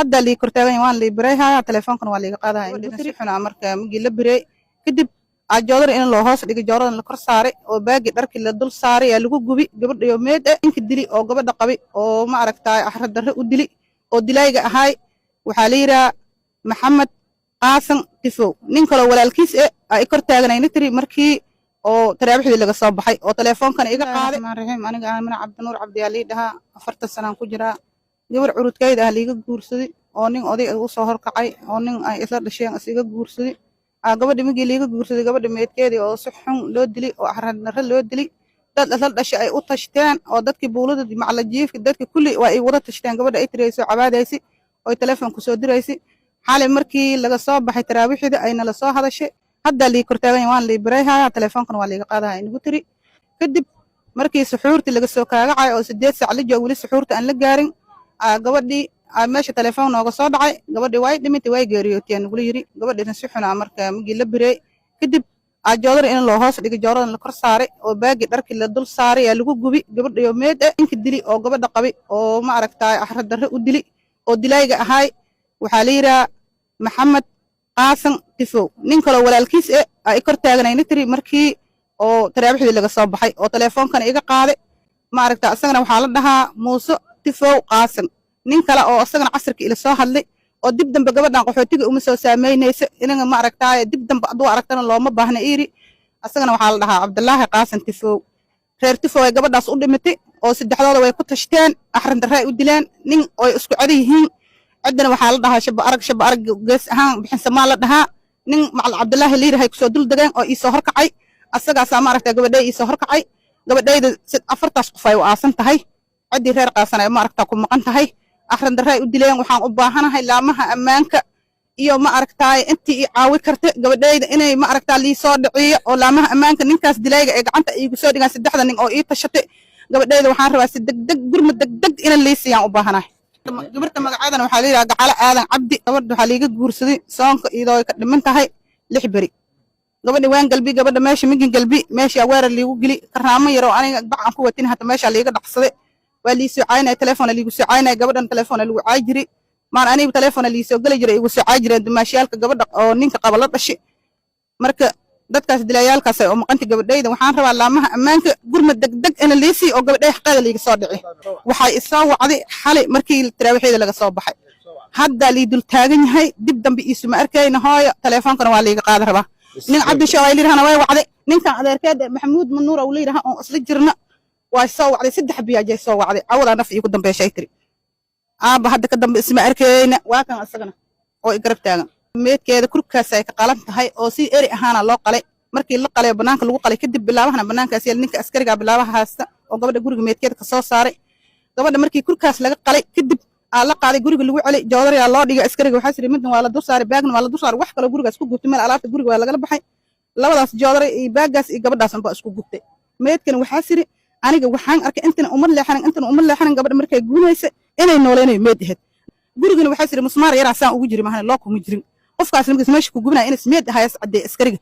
hadda lii kortaagan waan lii barayhaa telefoonkan waa liiga qaadahay indhasi xuna marka migi la biray kadib joodar in loo hoos dhigay jooradan la kor saaray oo baagi dharkii la dul saaray yaa lagu gubi gabadhiyo meed inka dili oo gabadha qabi oo ma aragtay axrad darre u dili oo dilayga ahay waxaa la yidhaha maxamed qaasan tifow nin kaloo walaalkiis ay kor taaganayna tiri markii oo taraabixdii laga soo baxay oo telefoonkan iga qaaday raxiim aniga aamina cabdinuur cabdiyaa lii dhahaa 40 sanaan ku jiraa gabar curudkayda ah liiga guursaday oo nin oday u soo horkacay oo nin ay isla dhasheen asiga guursaday gabadha migi liiga guursaday gabadha meedkeedii oo si xun loo dili oo axrad darre loo dili dad isla dhashay ay u tashteen oo dadkii buulada macla jiifka dadka kulli waa ay wada tashteen gabadha ay tirayso cabaadaysi oo telefoonku soo diraysi xalay markii laga soo baxay taraabixida ayna la soo hadashay hadda lii kortaagan waan lii barayhaa telefoonkan waa liiga qaadahay inagu tiri kadib markii suxuurtii laga soo kaagacay oo 8 saac la joogo weli suxuurta aan la gaarin gabadhii meesha telefoon nooga soo dhacay gabadhii way dhimatay way geeriyootay nagula yiri gabadhiina si xuna marka migi la biray kadib joodar in loo hoos dhigay jooradan la kor saaray oo baagi dharkii la dul saaray yaa lagu gubi gabadhiyo meed inka dili oo gabadha qabi oo ma aragtay axrad darre u dili oo dilayga ahay waxaa la yidhaha maxamed qaasan tifow nin kaloo walaalkiis ay kor taaganayna tiri markii oo taraabixdii laga soo baxay oo telefoonkan iga qaaday ma aragta asagana waxaa la dhahaa muuse tifow qaasan nin kale oo asagana casirka ila soo hadlay oo dib dambe gabadhan qaxootiga uma soo saameynaysa inaga ma aragtay dib dambe aduu aragtana looma baahna iri asagana waxaa la dhahaa cabdulaahi qaasan tifow reer tifow ay gabadhaas u dhimatay oo saddexdooda way ku tashteen axran darre ay u dileen nin oo isku cad yihiin ciddana waxaa la dhahaa shaba arag gees ahaan bixinsamaa la dhahaa nin macal cabdulaahi liirahay kusoo dul degeen oo iisoo horkacay asagaasaa ma aragtay gabadhay iisoo horkacay gabadhayda 4 qof ay u aasan tahay ciddii reer qaasan ay ma aragtaa ku maqan tahay axran darre ay u dileen waxaan u baahanahay laamaha ammaanka iyo ma aragtay intii i caawi karta gabadhayda inay ma aragtaa lii soo dhiciyo oo laamaha ammaanka ninkaas dilayga ee gacanta iigu soo dhigaan 3 nin oo ii tashatay gabadhayda waxaan rabaa si degdeg gurmad degdeg in lii siiyaan u baahanahay gabarta magaceedana waxaa la yidhaha gacalo aadan cabdi gabadha waxaa liiga guursaday soonka iyadoo ay ka dhiman tahay 6 beri gabadha waan galbi gabadha meesha migin galbi meesha weerar liigu geli karnaamo yaroo aniga bacan ku watin hata meesha liiga dhaqsaday waa lii soo caynay telefoon liigu soo caynay gabadhan telefoon lagu caay jiray maan aniga telefoon lii soo gali jiray igu soo caay jireen dumaashiyalka gabadha oo ninka qaba la dhashay marka dadkaas dilayaalkaas oo maqanti gabadhayda waxaan rabaa laamaha ammaanka gurmad degdeg in lii sii oo gabadhay xaqeeda liiga soo dhici waxay isoo wacday xalay markii taraabixida laga soo baxay hadda lii dul taagan yahay dib dambe iisuma arkayna hooyo telefoonkan waa liiga qaada rabaa nin cabdisho ay liirahana way wacday ninkan adeerkeeda maxamuud manuur oo liiraha oo isla jirna waa soo wacday 3 biyaajay soo wacday awada naf iyo ku dambeeshay tiri hadda ka dambe isma arkayna waa kan asagana oo igarab taagan meedkeeda kurkaas ay ka qalan tahay oo si eri ahaana loo qalay markii la qalay banaanka lagu qalay kadib bilaabahana banaankaas yeel ninka askariga bilaabaha haasta oo gabadha guriga meedkeeda ka soo saaray gabadha markii kurkaas laga qalay kadib la qaaday guriga lagu celay joodar yaa loo dhigay askariga waxaa siri midna waa la dul saaray baagna waa la dul saaray wax kale gurigaas ku gubtay meel alaabta guriga waa lagala baxay labadaas joodar iyo baagaas iyo gabadhaas baa isku gubtay meedkan waxaa siri aniga waxaan arkay intana uma leexanin gabadha markay guunaysa inay nooleynay meed ahayd gurigana waxaa siri musmaar yaraa saan ugu jiri maahan loo kuma jirin qofkaas markaas meesha ku gubnaa inay meed ahaayas cadday askariga